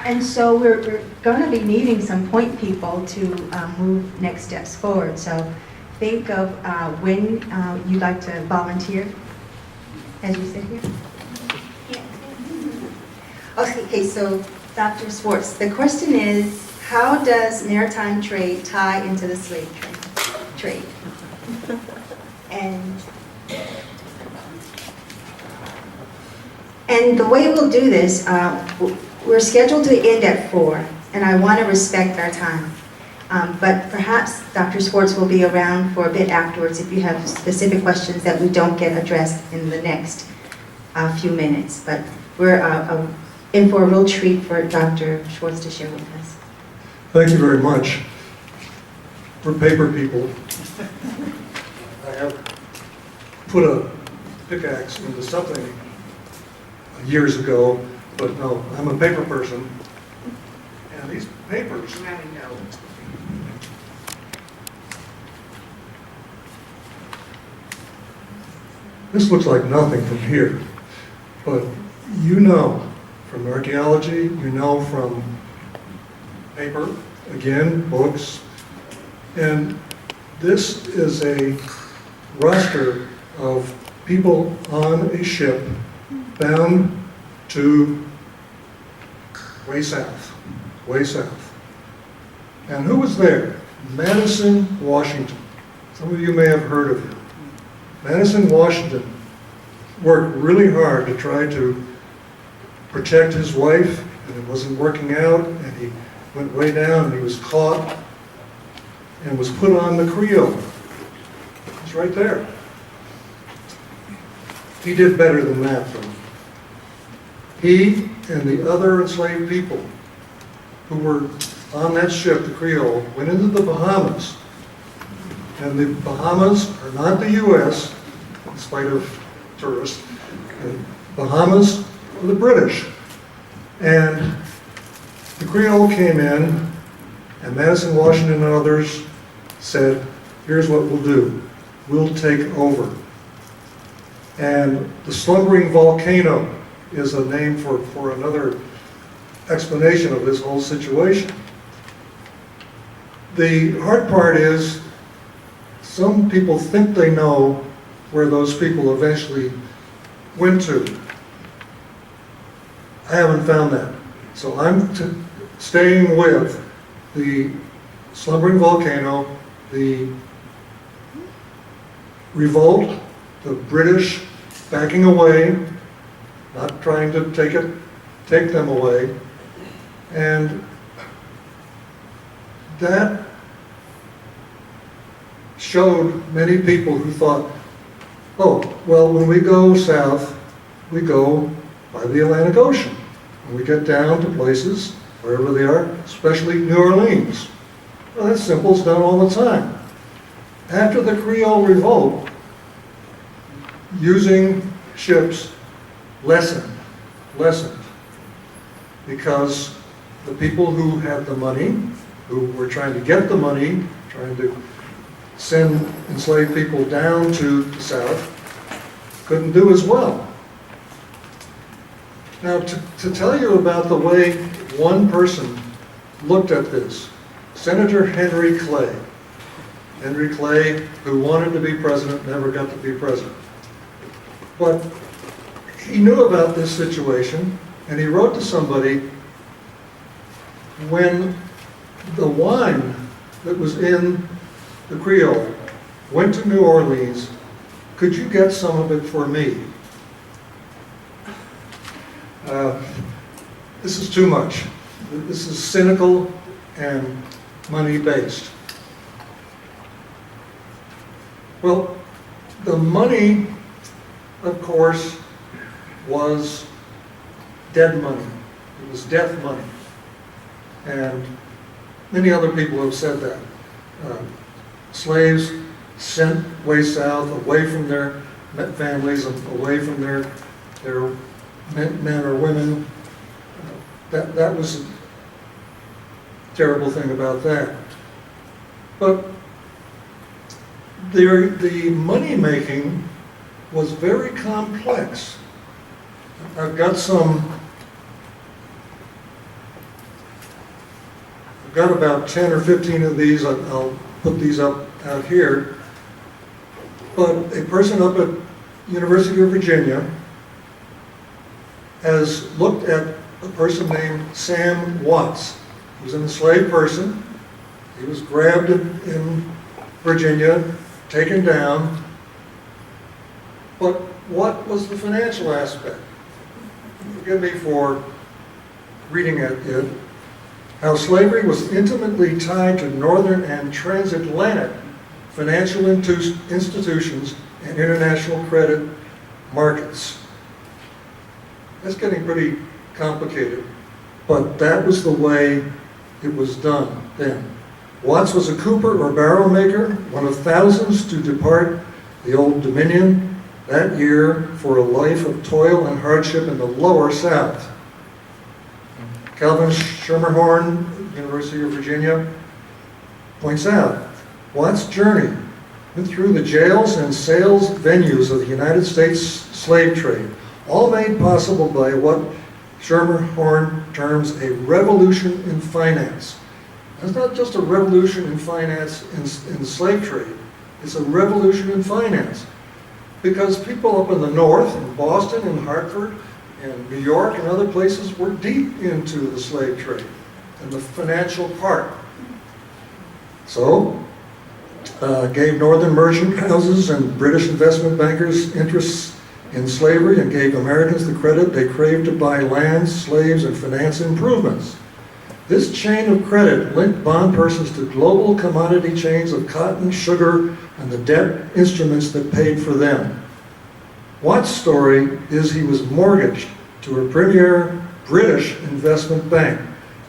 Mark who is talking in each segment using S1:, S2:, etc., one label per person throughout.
S1: And so we're going to be needing some point people to move next steps forward. So think of when you'd like to volunteer as you sit here. Okay, so Dr. Schwartz, the question is, how does maritime trade tie into the slave trade? And the way we'll do this, we're scheduled to end at 4, and I want to respect our time. But perhaps Dr. Schwartz will be around for a bit afterwards if you have specific questions that we don't get addressed in the next few minutes. But we're in for a real treat for Dr. Schwartz to share with us.
S2: Thank you very much. We're paper people. I have put a pickaxe into something years ago, but no, I'm a paper person. And these papers, this looks like nothing from here, but you know from archaeology, you know from paper, again, books, and this is a roster of people on a ship bound to way south. And who was there? Madison, Washington. Some of you may have heard of him. Madison, Washington worked really hard to try to protect his wife, and it wasn't working out, and he went way down, and he was caught and was put on the Creole. It's right there. He did better than that, though. He and the other enslaved people who were on that ship, the Creole, went into the Bahamas. And the Bahamas are not the U.S., in spite of tourists. The Bahamas are the British. And the Creole came in, and Madison, Washington, and others said, here's what we'll do. We'll take over. And the slumbering volcano is a name for another explanation of this whole situation. The hard part is, some people think they know where those people eventually went to. I haven't found that. So I'm staying with the slumbering volcano, the revolt, the British backing away, not trying to take them away, and that showed many people who thought, oh, well, when we go south, we go by the Atlantic Ocean. When we get down to places, wherever they are, especially New Orleans. Well, that's simple, it's done all the time. After the Creole Revolt, using ships lessened, because the people who had the money, who were trying to get the money, trying to send enslaved people down to the south, couldn't do as well. Now, to tell you about the way one person looked at this, Senator Henry Clay. Henry Clay, who wanted to be president, never got to be president. But he knew about this situation, and he wrote to somebody, when the wine that was in the Creole went to New Orleans, could you get some of it for me? This is too much. This is cynical and money-based. Well, the money, of course, was dead money. It was death money. And many other people have said that. Slaves sent way south, away from their families, away from their men or women. That was a terrible thing about that. But the money making was very complex. I've got some got about 10 or 15 of these. I'll put these up out here. But a person up at University of Virginia has looked at a person named Sam Watts. He was an enslaved person. He was grabbed in Virginia, taken down. But what was the financial aspect? Forgive me for reading at it. How slavery was intimately tied to northern and transatlantic financial institutions and international credit markets. That's getting pretty complicated, but that was the way it was done then. Watts was a cooper or barrel maker, one of thousands to depart the Old Dominion that year for a life of toil and hardship in the lower South. Calvin Schermerhorn, University of Virginia, points out, Watts' journey went through the jails and sales venues of the United States slave trade, all made possible by what Schermerhorn terms a revolution in finance. It's not just a revolution in finance in the slave trade, it's a revolution in finance. Because people up in the north, in Boston, in Hartford, in New York, and other places were deep into the slave trade and the financial part. So, gave northern merchant houses and British investment bankers interests in slavery and gave Americans the credit they craved to buy land, slaves, and finance improvements. This chain of credit linked bond persons to global commodity chains of cotton, sugar, and the debt instruments that paid for them. Watts' story is he was mortgaged to a premier British investment bank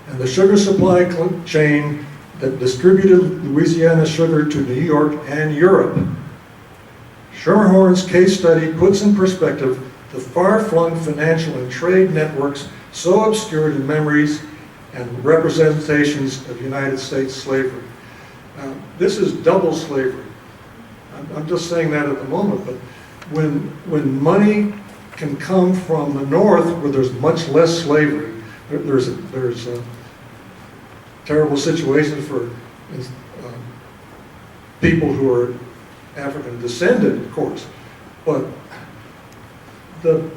S2: and the sugar supply chain that distributed Louisiana sugar to New York and Europe. Schermerhorn's case study puts in perspective the far-flung financial and trade networks so obscured in memories and representations of United States slavery. This is double slavery. I'm just saying that at the moment, but when money can come from the north where there's much less slavery, there's terrible situations for people who are African descended, of course, but the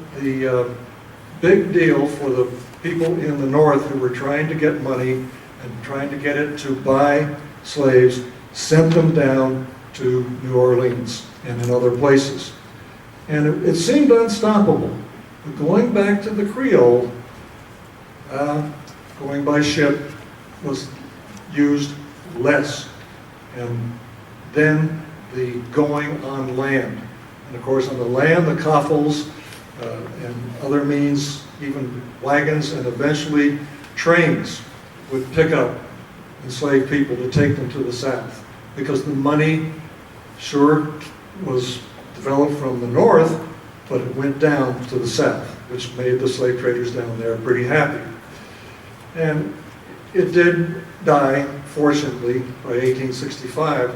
S2: big deal for the people in the north who were trying to get money and trying to get it to buy slaves sent them down to New Orleans and in other places. And it seemed unstoppable. But going back to the Creole, going by ship was used less. And then the going on land. And of course on the land, the coffles and other means, even wagons and eventually trains would pick up enslaved people to take them to the south. Because the money sure was developed from the north, but it went down to the south, which made the slave traders down there pretty happy. And it did die, fortunately, by 1865,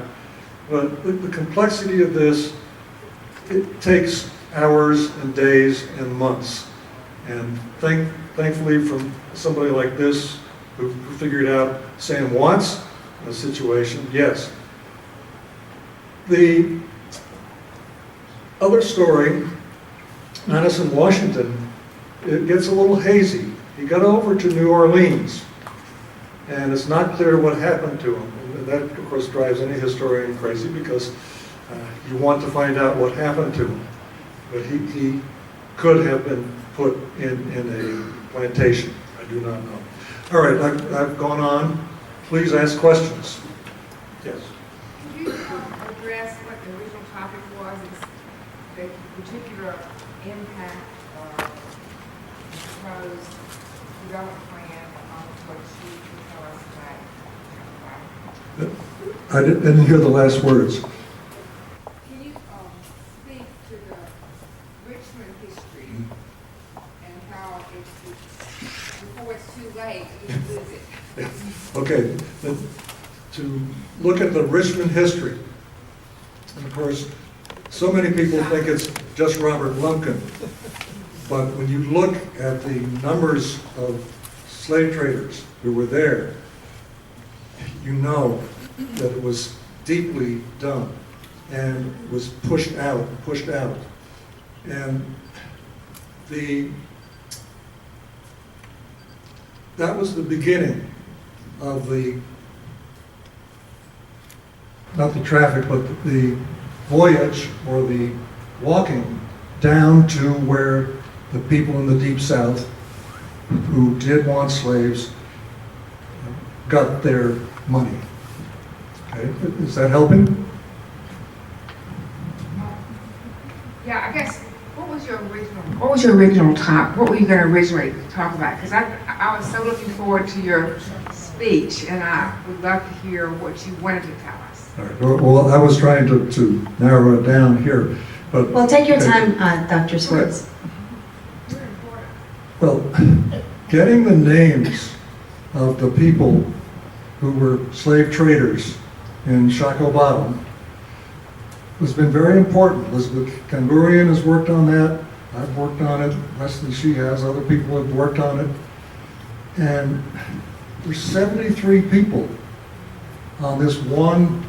S2: but the complexity of this, it takes hours and days and months. And thankfully from somebody like this, who figured out Sam Watts' situation, yes. The other story, Madison, Washington, it gets a little hazy. He got over to New Orleans, and it's not clear what happened to him. And that, of course, drives any historian crazy because you want to find out what happened to him. But he could have been put in a plantation. I do not know. All right, I've gone on. Please ask questions. Yes.
S3: Could you address what the original topic was, the particular impact of the proposed development plan on what you can tell us about?
S2: I didn't hear the last words.
S3: Can you speak to the Richmond history and how it's, before it's too late, you lose it?
S2: Okay, to look at the Richmond history, and of course, so many people think it's just Robert Lumpkin, but when you look at the numbers of slave traders who were there, you know that it was deeply done and was pushed out. And that was the beginning of not the traffic, but the voyage or the walking down to where the people in the Deep South who did want slaves got their money. Okay, is that helping?
S3: Yeah, I guess, what was your original talk? What were you going to originally talk about? Because I was so looking forward to your speech, and I would love to hear what you wanted to tell us.
S2: All right. Well, I was trying to narrow it down here, but...
S1: Well, take your time, Dr. Schwartz.
S2: Well, getting the names of the people who were slave traders in Shockoe Bottom has been very important. Elizabeth Kangurian has worked on that. I've worked on it. Leslie, she has. Other people have worked on it. And there's 73 people on this one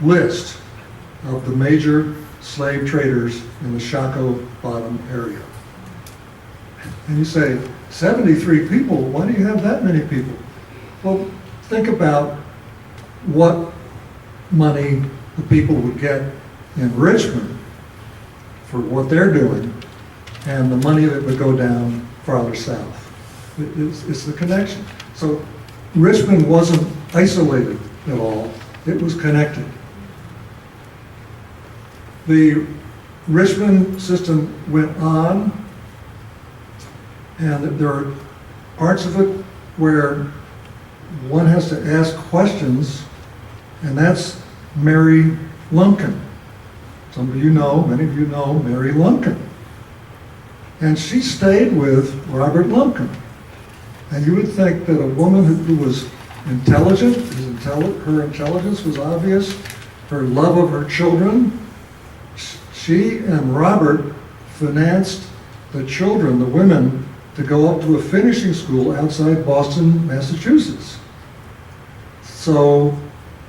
S2: list of the major slave traders in the Shockoe Bottom area. And you say, 73 people? Why do you have that many people? Well, think about what money the people would get in Richmond for what they're doing and the money that would go down farther south. It's the connection. So Richmond wasn't isolated at all. It was connected. The Richmond system went on, and there are parts of it where one has to ask questions, and that's Mary Lumpkin. Some of you know, many of you know Mary Lumpkin. And she stayed with Robert Lumpkin. And you would think that a woman who was intelligent, her intelligence was obvious, her love of her children, she and Robert financed the children, the women, to go up to a finishing school outside Boston, Massachusetts. So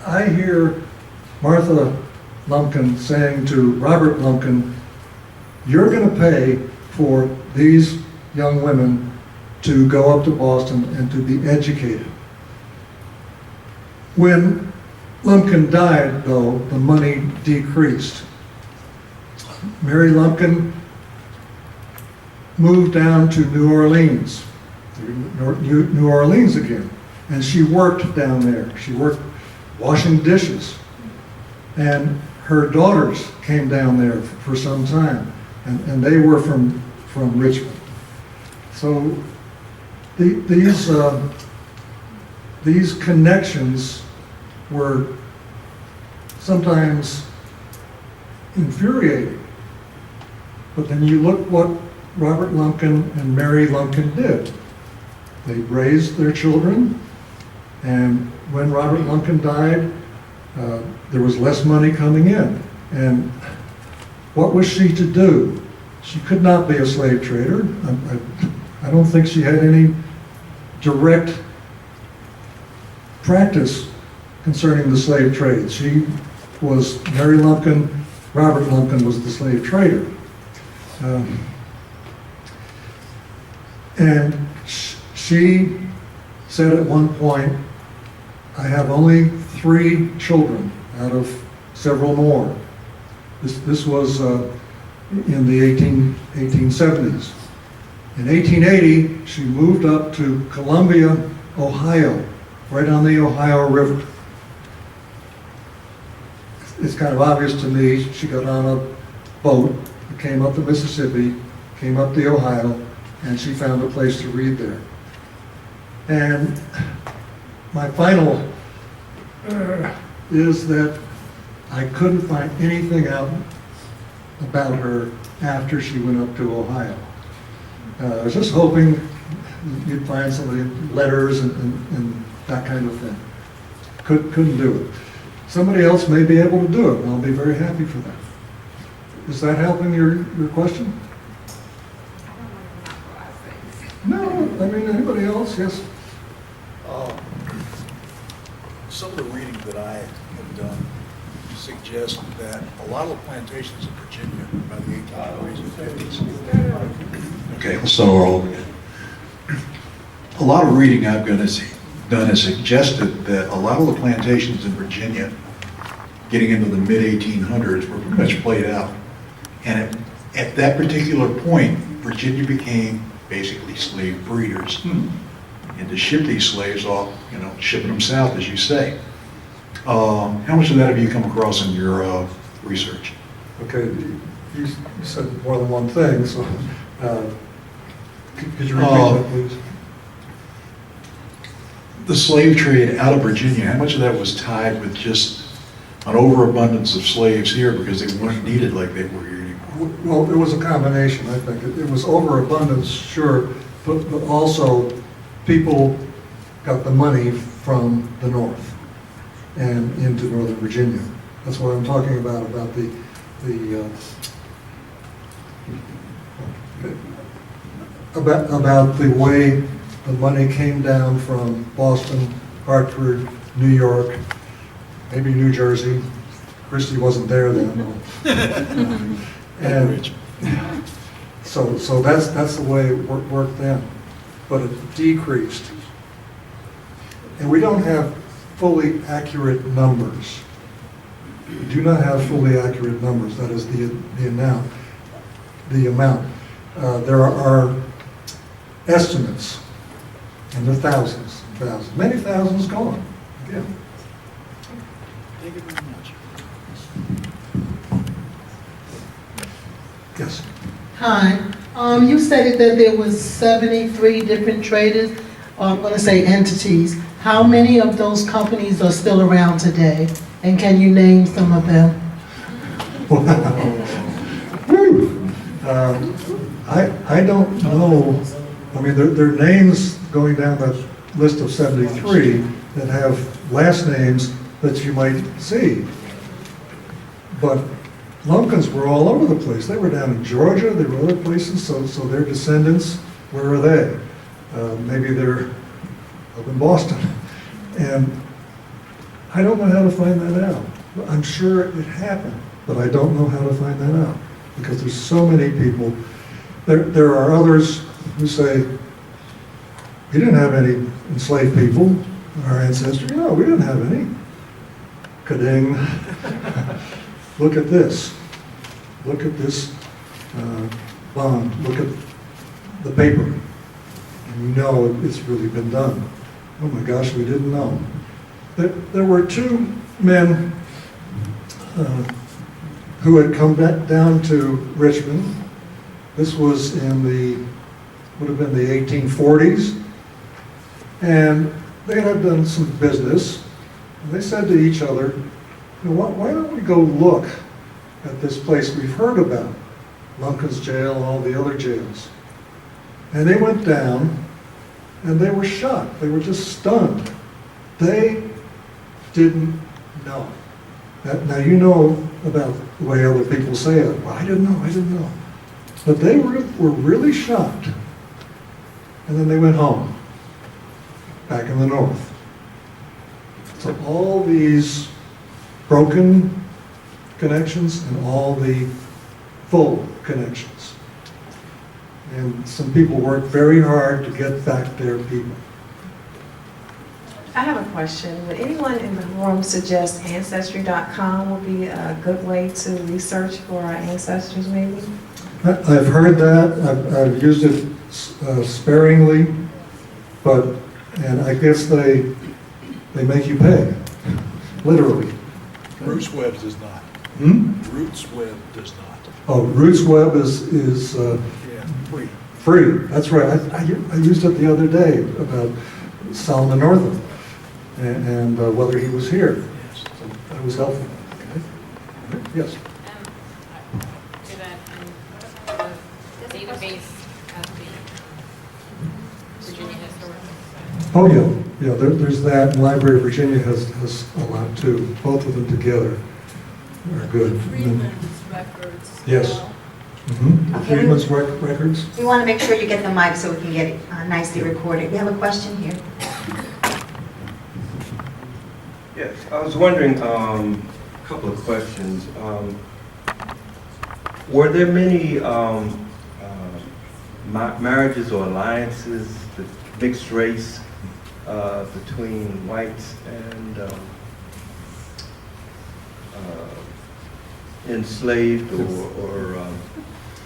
S2: I hear Martha Lumpkin saying to Robert Lumpkin, you're going to pay for these young women to go up to Boston and to be educated. When Lumpkin died, though, the money decreased. Mary Lumpkin moved down to New Orleans again, and she worked down there. She worked washing dishes, and her daughters came down there for some time, and they were from Richmond. So these connections were sometimes infuriating, but then you look what Robert Lumpkin and Mary Lumpkin did. They raised their children, and when Robert Lumpkin died, there was less money coming in. And what was she to do? She could not be a slave trader. I don't think she had any direct practice concerning the slave trade. She was Mary Lumpkin, Robert Lumpkin was the slave trader. And she said at one point, I have only 3 children out of several more. This was in the 1870s. In 1880, she moved up to Columbia, Ohio, right on the Ohio River. It's kind of obvious to me, she got on a boat, came up the Mississippi, came up the Ohio, and she found a place to read there. And my final is that I couldn't find anything out about her after she went up to Ohio. I was just hoping you'd find some of the letters and that kind of thing. Couldn't do it. Somebody else may be able to do it, and I'll be very happy for that. Is that helping your question? No, I mean, anybody else? Yes.
S4: some of the reading that I have done suggests that a lot of the plantations in Virginia by the 1840s and 50s. Okay, so a lot of reading I've done has suggested that a lot of the plantations in Virginia getting into the mid-1800s were pretty much played out. And at that particular point, Virginia became basically slave breeders. And to ship these slaves off, shipping them south, as you say. How much of that have you come across in your research?
S2: Okay, you said more than one thing, so could you repeat that, please?
S4: The slave trade out of Virginia, how much of that was tied with just an overabundance of slaves here because they weren't needed like they were here anymore?
S2: Well, it was a combination, I think. It was overabundance, sure, but also people got the money from the north and into Northern Virginia. That's what I'm talking about about the way the money came down from Boston, Hartford, New York, maybe New Jersey. Christie wasn't there then. And so that's the way it worked then. But it decreased. And we don't have fully accurate numbers. We do not have fully accurate numbers. That is the amount. There are estimates in the thousands. Many thousands gone. Again.
S4: Thank you very much.
S2: Yes.
S5: Hi. You stated that there was 73 different traders, I'm going to say entities. How many of those companies are still around today? And can you name some of them?
S2: I don't know. I mean, there are names going down that list of 73 that have last names that you might see. But Lumpkins were all over the place. They were down in Georgia, there were other places, so their descendants, where are they? Maybe they're up in Boston. And I don't know how to find that out. I'm sure it happened, but I don't know how to find that out because there's so many people. There are others who say, we didn't have any enslaved people in our ancestry. No, we didn't have any. Ka-ding. Look at this. Look at this bond. Look at the paper. And you know it's really been done. Oh my gosh, we didn't know. There were two men who had come back down to Richmond. This was would have been the 1840s. And they had done some business. And they said to each other, why don't we go look at this place we've heard about, Lumpkins Jail, all the other jails. And they went down, and they were shocked. They were just stunned. They didn't know. Now you know about the way other people say it. Well, I didn't know. But they were really shocked. And then they went home, back in the north. So all these broken connections and all the full connections. And some people worked very hard to get back their people.
S6: I have a question. Would anyone in the room suggest Ancestry.com would be a good way to research for our ancestors, maybe?
S2: I've heard that. I've used it sparingly, and I guess they make you pay, literally.
S4: Roots Web does not. Roots Web does not.
S2: Oh, Roots Web is
S4: Free.
S2: free. That's right. I used it the other day about Solomon Northam and whether he was here.
S4: Yes.
S2: So that was helpful. Okay. Yes.
S7: To that, the database of the Virginia Historical Society.
S2: Oh, yeah. There's that. And Library of Virginia has a lot too. Both of them together are good.
S8: Freeman's records.
S2: Yes.
S1: Okay.
S2: Freeman's records.
S1: We want to make sure you get the mic so we can get it nicely recorded. We have a question here.
S9: Yes, I was wondering, a couple of questions. Were there many marriages or alliances, the mixed race between whites and enslaved or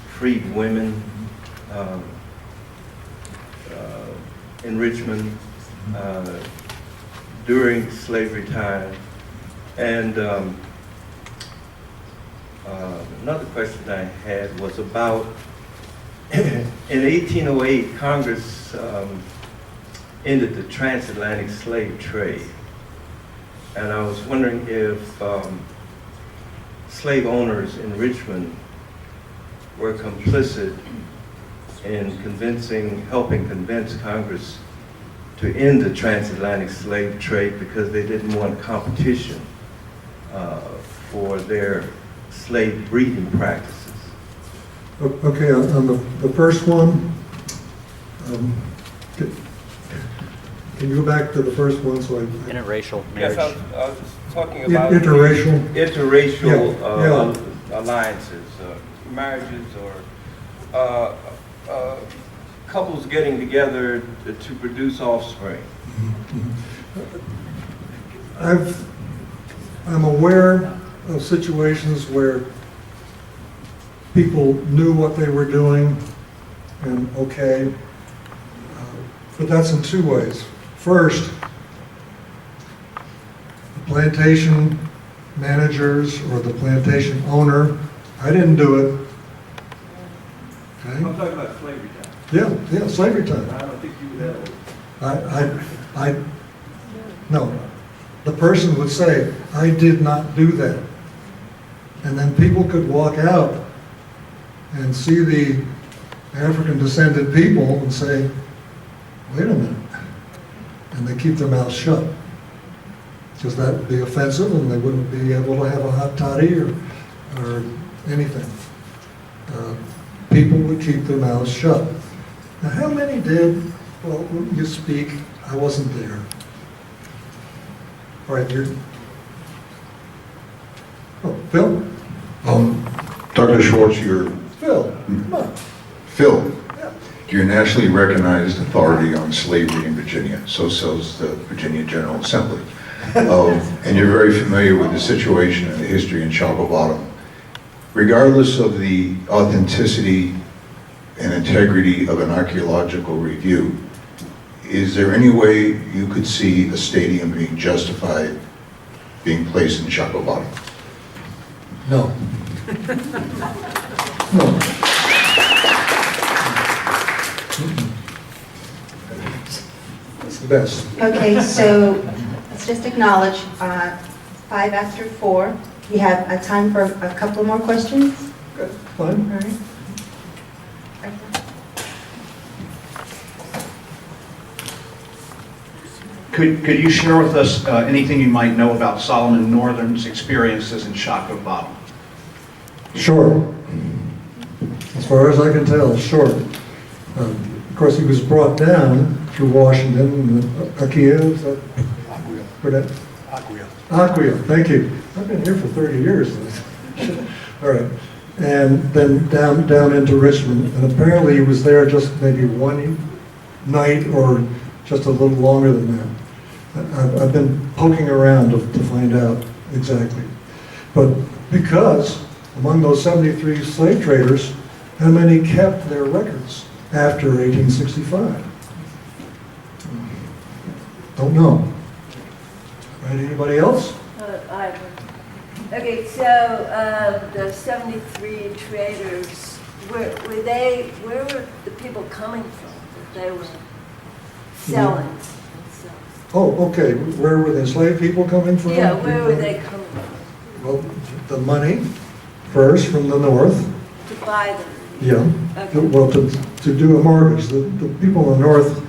S9: freed women in Richmond during slavery time? And another question I had was about, in 1808, Congress ended the transatlantic slave trade. And I was wondering if slave owners in Richmond were complicit in helping convince Congress to end the transatlantic slave trade because they didn't want competition for their slave breeding practices.
S2: Okay, on the first one, can you go back to the first one so I...
S10: Interracial
S9: Yes,
S10: marriage.
S9: I was talking about
S2: Interracial?
S9: Interracial
S2: Yeah.
S9: alliances, marriages, or couples getting together to produce offspring.
S2: I'm aware of situations where people knew what they were doing, and okay, but that's in two ways. First, the plantation managers or the plantation owner, I didn't do it. Okay?
S9: I'm talking about slavery time.
S2: Yeah, slavery time.
S9: I don't think you would have.
S2: No. The person would say, I did not do that. And then people could walk out and see the African descended people and say, wait a minute. And they keep their mouths shut. Because that would be offensive and they wouldn't be able to have a hot toddy or anything. People would keep their mouths shut. Now, how many did? Well, when you speak, I wasn't there. All right, you're... Oh, Phil?
S11: Dr. Schwartz, you're...
S2: Phil, come on.
S11: Phil,
S2: Yeah.
S11: you're a nationally recognized authority on slavery in Virginia. So says the Virginia General Assembly. And you're very familiar with the situation and the history in Shockoe Bottom. Regardless of the authenticity and integrity of an archaeological review, is there any way you could see a stadium being justified being placed in Shockoe Bottom?
S2: No. No. It's the best.
S1: Okay, so let's just acknowledge 5 after 4. We have a time for a couple more questions.
S2: Good, fine.
S1: All right.
S10: Could you share with us anything you might know about Solomon Northern's experiences in Shockoe Bottom?
S2: Sure. As far as I can tell, sure. Of course, he was brought down through Washington, ARCHAELOGY, is that? ARCHAELOGY, thank you. I've been here for 30 years. All right. And then down into Richmond, and apparently he was there just maybe one night or just a little longer than that. I've been poking around to find out exactly. But because among those 73 slave traders, how many kept their records after 1865? Don't know. Right, anybody else?
S8: Okay, so the 73 traders, where were the people coming from that they were selling?
S2: Oh, okay. Where were the enslaved people coming from?
S8: Yeah, where were they coming from?
S2: Well, the money first from the north.
S8: To buy them?
S2: Yeah.
S8: Okay.
S2: Well, to do a mortgage. The people in the north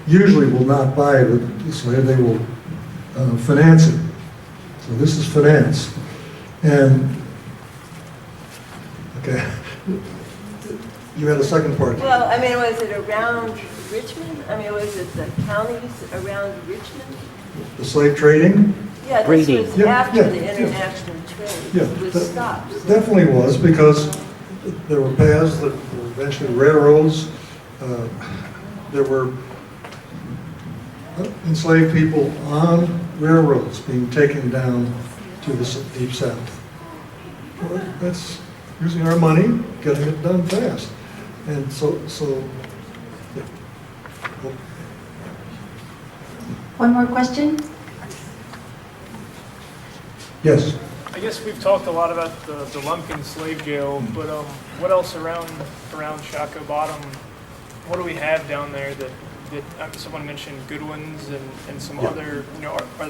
S2: usually will not buy the slave. They will finance it. So this is finance. And, okay. You had a second part.
S8: Well, I mean, was it around Richmond? I mean, was it the counties around Richmond?
S2: The slave trading?
S8: Yeah, this
S12: breeding.
S8: was
S2: Yeah,
S8: after
S2: yeah,
S8: the
S2: yeah.
S8: international trade.
S2: Yeah,
S8: It was
S2: that
S8: stopped. so-
S2: definitely was, because there were paths that were eventually railroads. There were enslaved people on railroads being taken down to the deep south. Well, that's using our money, getting it done fast. And so yeah.
S1: One more question?
S2: Yes.
S13: I guess we've talked a lot about the Lumpkin slave jail, but what else around Shockoe Bottom? What do we have down there that someone mentioned Goodwin's and some other, you know, are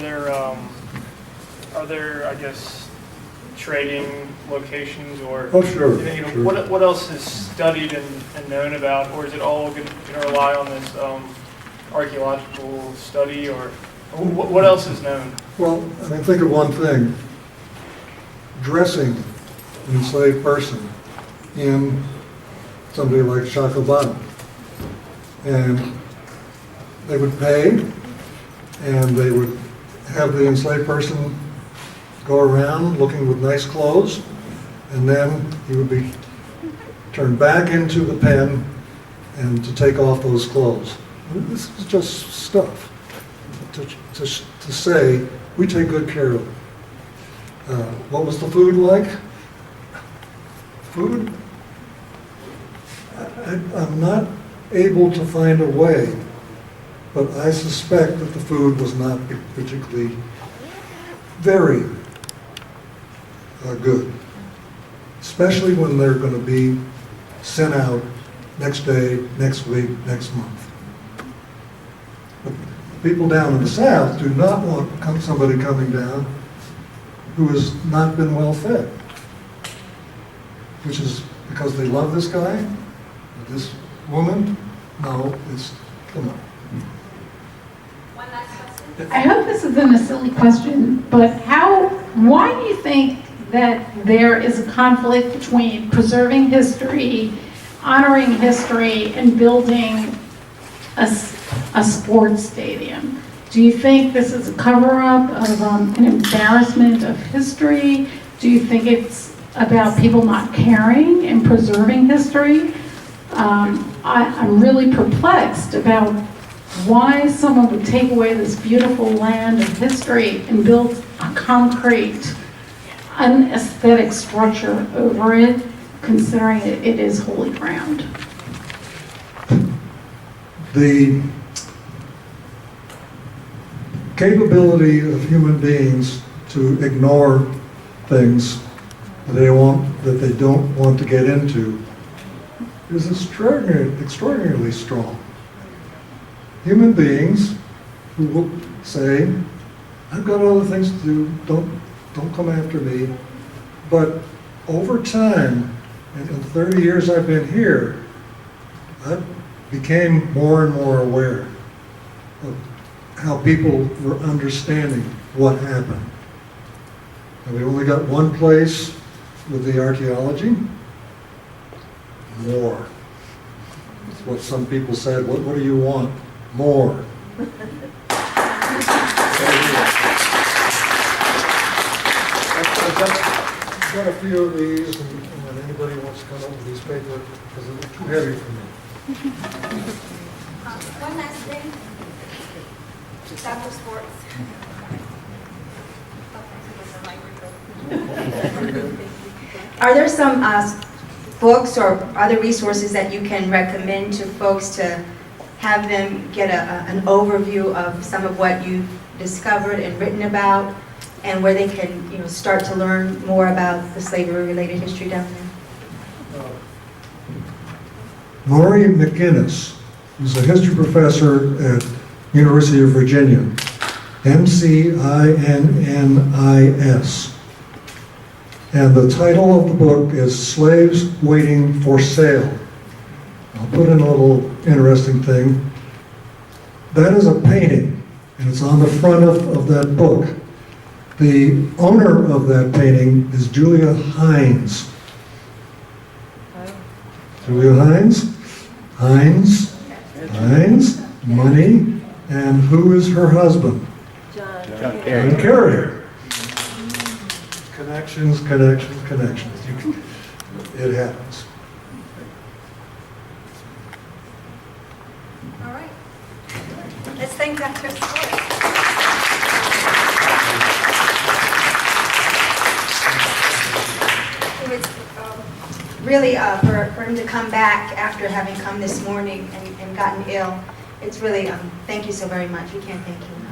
S13: there I guess trading locations or
S2: Oh, sure,
S13: you know,
S2: sure.
S13: what else is studied and known about, or is it all going to rely on this archaeological study, or what else is known?
S2: Well, I mean, think of one thing. Dressing an enslaved person in somebody like Shockoe Bottom. And they would pay, and they would have the enslaved person go around looking with nice clothes, and then he would be turned back into the pen and to take off those clothes. This is just stuff to say, we take good care of it. What was the food like? Food? I'm not able to find a way, but I suspect that the food was not particularly very good, especially when they're going to be sent out next day, next week, next month. But people down in the South do not want somebody coming down who has not been well fed, which is because they love this guy, this woman. No, it's, come on.
S7: One last question.
S14: I hope this isn't a silly question, but why do you think that there is a conflict between preserving history, honoring history, and building a sports stadium? Do you think this is a cover-up of an embarrassment of history? Do you think it's about people not caring and preserving history? I'm really perplexed about why someone would take away this beautiful land of history and build a concrete, unaesthetic structure over it, considering it is holy ground.
S2: The capability of human beings to ignore things that they don't want to get into is extraordinarily strong. Human beings who will say, I've got other things to do, don't come after me. But over time, in the 30 years I've been here, I became more and more aware of how people were understanding what happened. And we only got one place with the archaeology. More. It's what some people said, what do you want? More. I've got a few of these, and when anybody wants to come up with these papers, because they're too heavy for me.
S7: One last thing. Dr. Schwartz.
S1: Are there some books or other resources that you can recommend to folks to have them get an overview of some of what you've discovered and written about, and where they can, you know, start to learn more about the slavery-related history down there?
S2: Maury McInnes, who's a history professor at University of Virginia, McInnis. And the title of the book is Slaves Waiting for Sale. I'll put in a little interesting thing. That is a painting, and it's on the front of that book. The owner of that painting is Julia Hines. Julia Hines? Hines, money, and who is her husband?
S8: John.
S2: John Carrier. Connections, connections, connections. It happens.
S1: All right. Let's thank Dr. Schwartz. It was really for him to come back after having come this morning and gotten ill. It's really, thank you so very much. We can't thank you enough.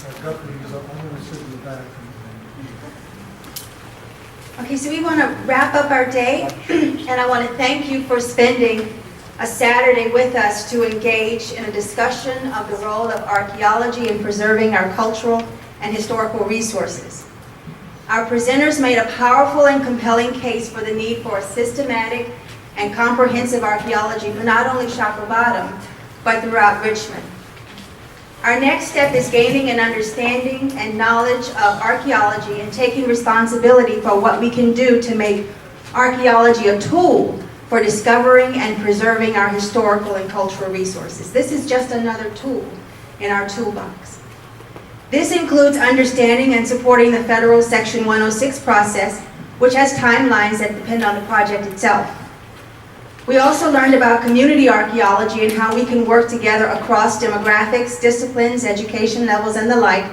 S2: I'm going to sit in the back.
S1: Okay, so we want to wrap up our day, and I want to thank you for spending a Saturday with us to engage in a discussion of the role of archaeology in preserving our cultural and historical resources. Our presenters made a powerful and compelling case for the need for a systematic and comprehensive archaeology for not only Shockoe Bottom, but throughout Richmond. Our next step is gaining an understanding and knowledge of archaeology and taking responsibility for what we can do to make archaeology a tool for discovering and preserving our historical and cultural resources. This is just another tool in our toolbox. This includes understanding and supporting the federal Section 106 process, which has timelines that depend on the project itself. We also learned about community archaeology and how we can work together across demographics, disciplines, education levels, and the like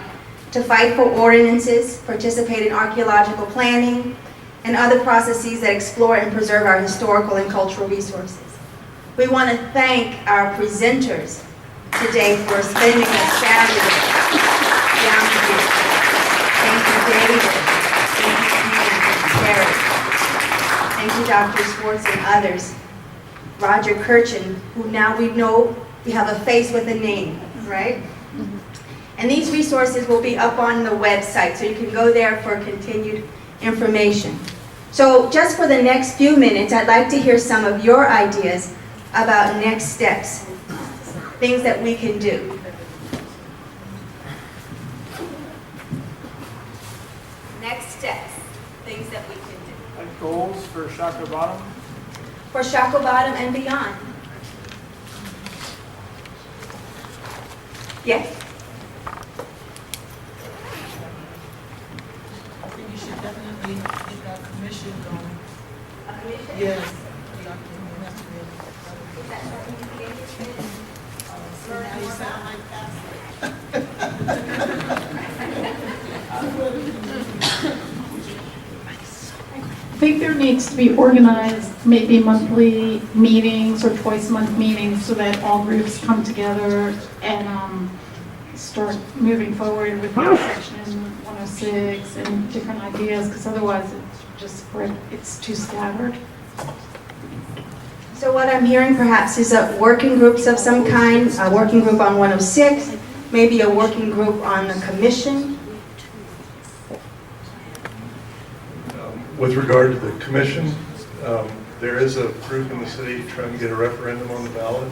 S1: to fight for ordinances, participate in archaeological planning, and other processes that explore and preserve our historical and cultural resources. We want to thank our presenters today for spending a Saturday down here. Thank you, David. Thank you, Terry. Thank you, Dr. Schwartz and others. Roger Kirchen, who now we know we have a face with a name, right? And these resources will be up on the website, so you can go there for continued information. So just for the next few minutes, I'd like to hear some of your ideas about next steps, things that we can do. Next steps, things that we can do.
S13: Like goals for Shockoe Bottom?
S1: For Shockoe Bottom and beyond. Yes?
S5: I think you should definitely get that commission going.
S1: A commission?
S5: Yes. Now you sound like
S14: I think there needs to be organized, maybe monthly meetings or twice a month meetings so that all groups come together and start moving forward with the section 106 and different ideas, because otherwise it's too scattered.
S1: So what I'm hearing perhaps is working groups of some kind, a working group on 106, maybe a working group on the commission.
S12: With regard to the commission, there is a group in the city trying to get a referendum on the ballot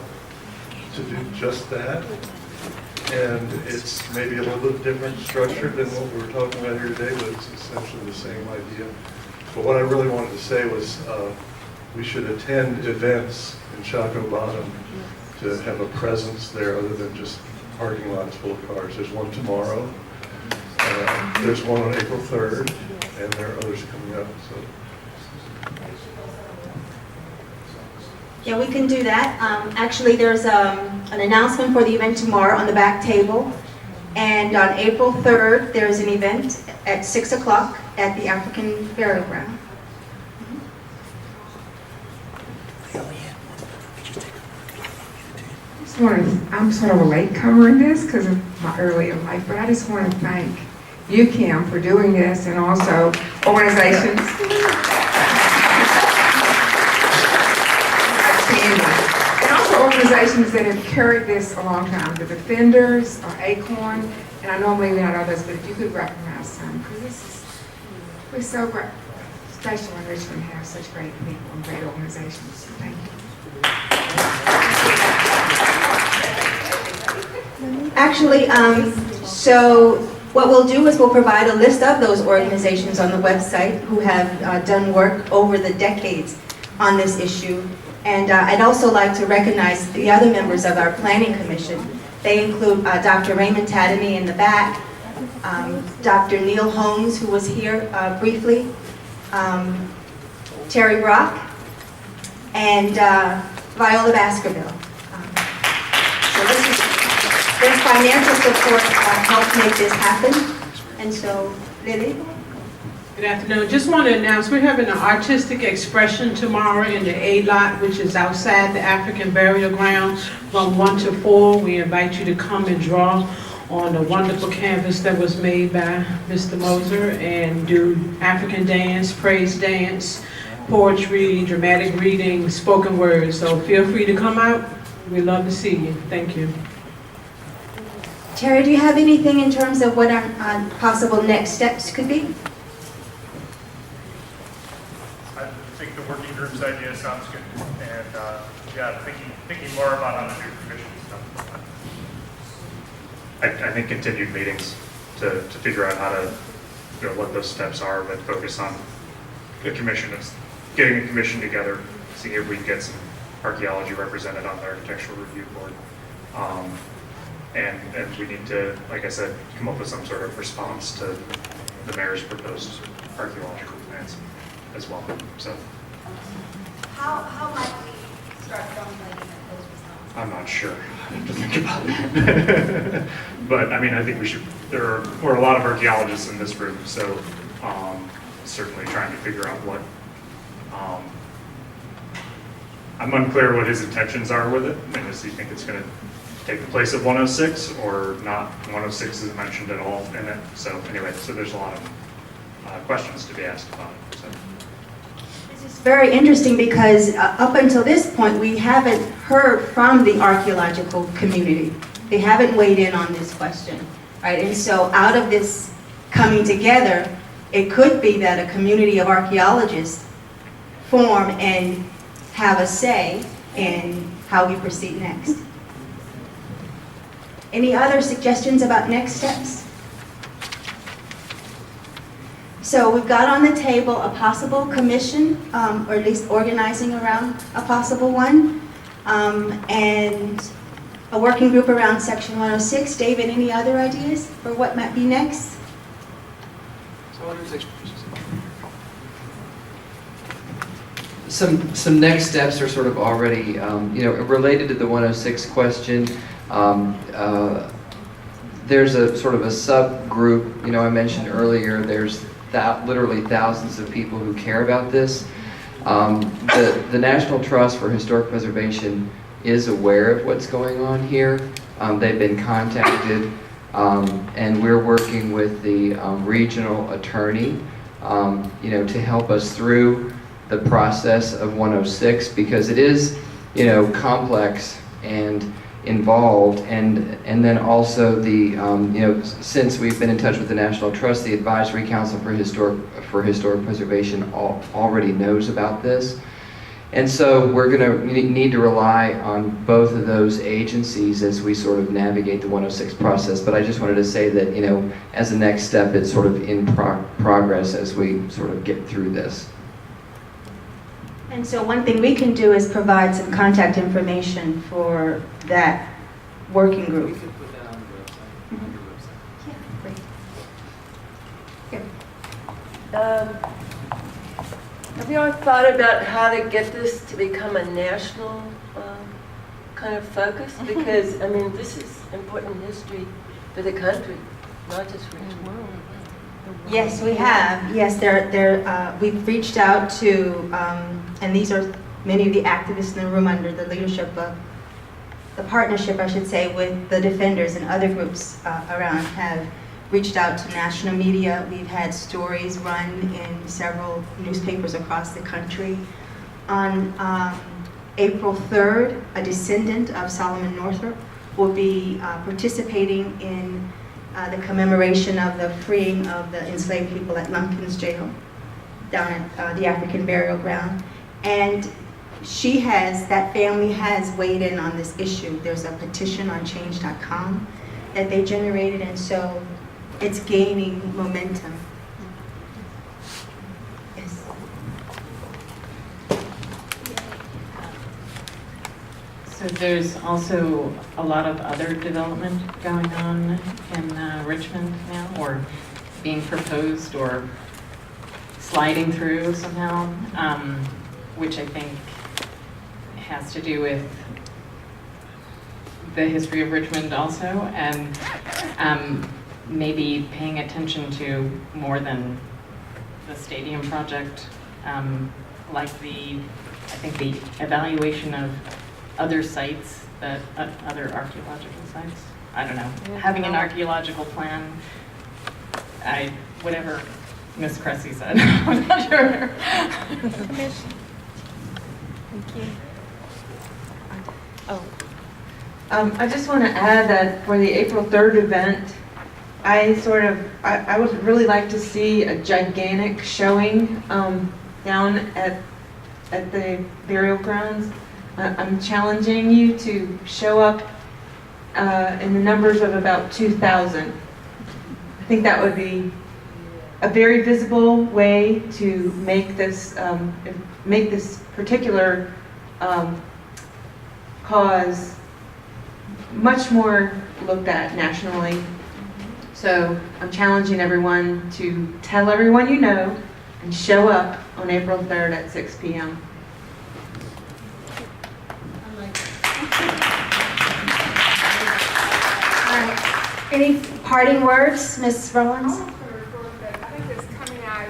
S12: to do just that. And it's maybe a little bit different structure than what we were talking about here today, but it's essentially the same idea. But what I really wanted to say was we should attend events in Shockoe Bottom to have a presence there other than just parking lots full of cars. There's one tomorrow. There's one on April 3rd. And there are others coming up. So.
S1: Yeah, we can do that. Actually, there's an announcement for the event tomorrow on the back table. And on April 3rd, there's an event at 6 o'clock at the African Burial Ground.
S3: I'm sort of a latecomer in this because of my earlier life, but I just want to thank you, Kim, for doing this, and also organizations. And also organizations that have carried this a long time. The Defenders, or Acorn, and I know maybe not others, but if you could recognize some, because we're so great, special in Richmond to have such great people and great organizations. Thank you.
S1: Actually, so what we'll do is we'll provide a list of those organizations on the website who have done work over the decades on this issue. And I'd also like to recognize the other members of our Planning Commission They include Dr. Raymond Tadamy in the back, Dr. Neil Holmes, who was here briefly, Terry Brock, and Viola Baskerville. So this is, their financial support helped make this happen. And so, Lily?
S15: Good afternoon. Just want to announce we're having an artistic expression tomorrow in the A lot, which is outside the African burial ground from 1 to 4. We invite you to come and draw on the wonderful canvas that was made by Mr. Moser and do African dance, praise dance, poetry, dramatic reading, spoken word. So feel free to come out. We'd love to see you. Thank you.
S1: Terry, do you have anything in terms of what our possible next steps could be?
S13: I think the working group's idea sounds good, and yeah, thinking more about how to do commission stuff.
S16: I think continued meetings to figure out how to, what those steps are, but focus on the commission, getting a commission together, seeing if we can get some archaeology represented on the architectural review board. And we need to, like I said, come up with some sort of response to the mayor's proposed archaeological plans as well. So
S7: How might we start formulating those responses?
S16: I'm not sure. I have to think about it. But I mean, I think we're a lot of archaeologists in this room, so certainly trying to figure out what, I'm unclear what his intentions are with it. I mean, does he think it's going to take the place of 106 or not? 106 isn't mentioned at all in it. So anyway, so there's a lot of questions to be asked about it. So.
S1: It's very interesting because up until this point, we haven't heard from the archaeological community. They haven't weighed in on this question, right? And so out of this coming together, it could be that a community of archaeologists form and have a say in how we proceed next. Any other suggestions about next steps? So we've got on the table a possible commission, or at least organizing around a possible one, and a working group around Section 106. David, any other ideas for what might be next?
S17: Some next steps are sort of already, related to the 106 question. There's a sort of a subgroup, I mentioned earlier, there's literally thousands of people who care about this. The National Trust for Historic Preservation is aware of what's going on here. They've been contacted, and we're working with the regional attorney, to help us through the process of 106, because it is, complex and involved, and then also the since we've been in touch with the National Trust, the Advisory Council for Historic Preservation already knows about this, and so we're going to need to rely on both of those agencies as we sort of navigate the 106 process. But I just wanted to say that as a next step, it's sort of in progress as we sort of get through this.
S1: And so one thing we can do is provide some contact information for that working group.
S17: We could put that on the website.
S1: Yeah, great.
S8: Have you ever thought about how to get this to become a national kind of focus? Because, I mean, this is important history for the country, not just Richmond.
S1: Yes, we have. Yes, we've reached out to, and these are many of the activists in the room under the leadership of, the partnership, I should say, with the defenders and other groups around have reached out to national media. We've had stories run in several newspapers across the country. On April 3rd, a descendant of Solomon Northup will be participating in the commemoration of the freeing of the enslaved people at Lumpkin's Jail down at the African burial ground. And that family has weighed in on this issue. There's a petition on change.com that they generated, and so it's gaining momentum. Yes.
S18: So there's also a lot of other development going on in Richmond now, or being proposed, or sliding through somehow, which I think has to do with the history of Richmond also, and maybe paying attention to more than the stadium project, like I think the evaluation of other sites, that other archaeological sites. I don't know. Having an archaeological plan, whatever Miss Cressy said. I'm not sure.
S6: Thank you. Oh. I just want to add that for the April 3rd event, I would really like to see a gigantic showing down at the burial grounds. I'm challenging you to show up in the numbers of about 2,000. I think that would be a very visible way to make this particular cause much more looked at nationally. So I'm challenging everyone to tell everyone you know and show up on April 3rd at 6 p.m.
S1: Any parting words, Ms. Rollins?
S3: I think it's coming out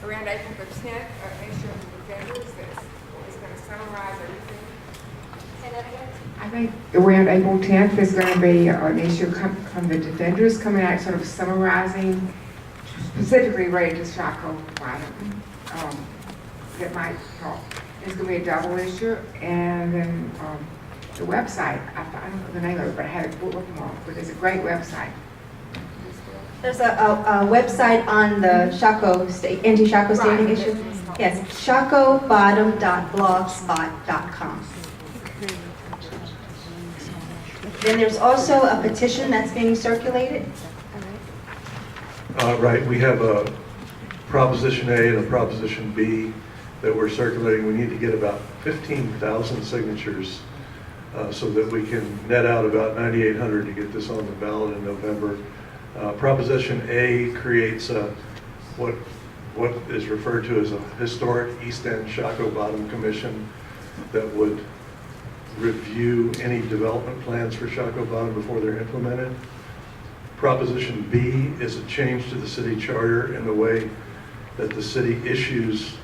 S3: around April the 10th, an issue of the defenders that's going to summarize everything.
S7: Say that again?
S3: I think around April 10th, there's going to be an issue from the defenders coming out, sort of summarizing, specifically related to Shockoe Bottom, that might help. It's going to be a double issue, and then the website, I don't know the name of it, but I had it look more, but it's a great website.
S1: There's a website on the anti-Shockoe stadium issue. Yes, shockoebottom.blogspot.com. Then there's also a petition that's being circulated.
S12: Right, we have a Proposition A and a Proposition B that we're circulating. We need to get about 15,000 signatures so that we can net out about 9,800 to get this on the ballot in November. Proposition A creates what is referred to as a historic East End Shockoe Bottom Commission that would review any development plans for Shockoe Bottom before they're implemented. Proposition B is a change to the city charter in the way that the city issues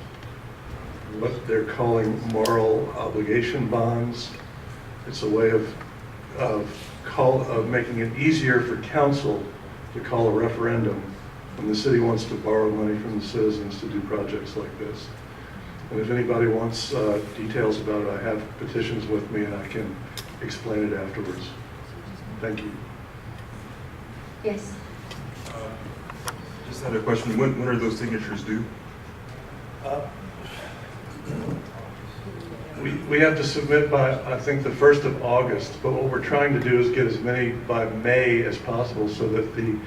S12: what they're calling moral obligation bonds. It's a way of making it easier for council to call a referendum when the city wants to borrow money from the citizens to do projects like this. And if anybody wants details about it, I have petitions with me and I can explain it afterwards. Thank you.
S1: Yes.
S19: Just had a question. When are those signatures due?
S12: We have to submit by, I think, the 1st of August, but what we're trying to do is get as many by May as possible so that the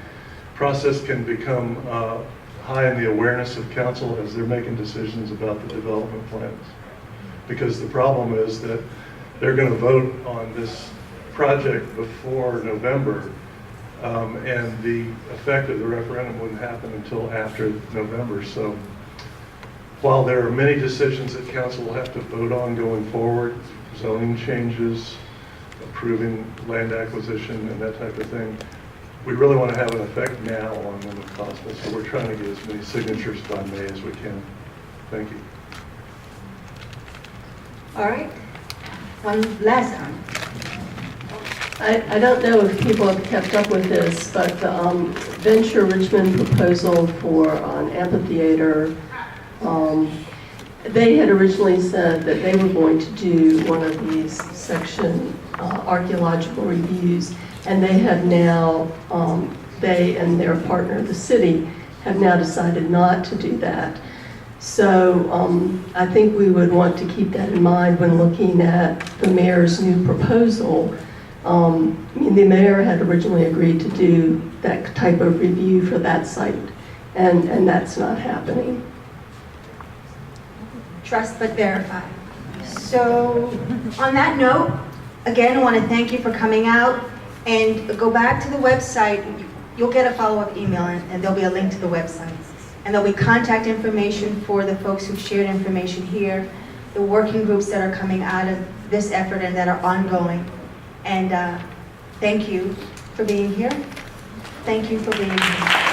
S12: process can become high in the awareness of council as they're making decisions about the development plans. Because the problem is that they're going to vote on this project before November, and the effect of the referendum wouldn't happen until after November. So while there are many decisions that council will have to vote on going forward, zoning changes, approving land acquisition and that type of thing, we really want to have an effect now on them if possible. So we're trying to get as many signatures by May as we can. Thank you.
S1: All right. One last time.
S20: I don't know if people have kept up with this, but the Venture Richmond proposal for an amphitheater, they had originally said that they were going to do one of these section archaeological reviews, and they have now, they and their partner, the city, have now decided not to do that. So I think we would want to keep that in mind when looking at the mayor's new proposal. I mean, the mayor had originally agreed to do that type of review for that site, and that's not happening.
S1: Trust but verify. So on that note, again, I want to thank you for coming out, and go back to the website. You'll get a follow-up email, and there'll be a link to the website. And there'll be contact information for the folks who shared information here, the working groups that are coming out of this effort and that are ongoing. And thank you for being here. Thank you for being here.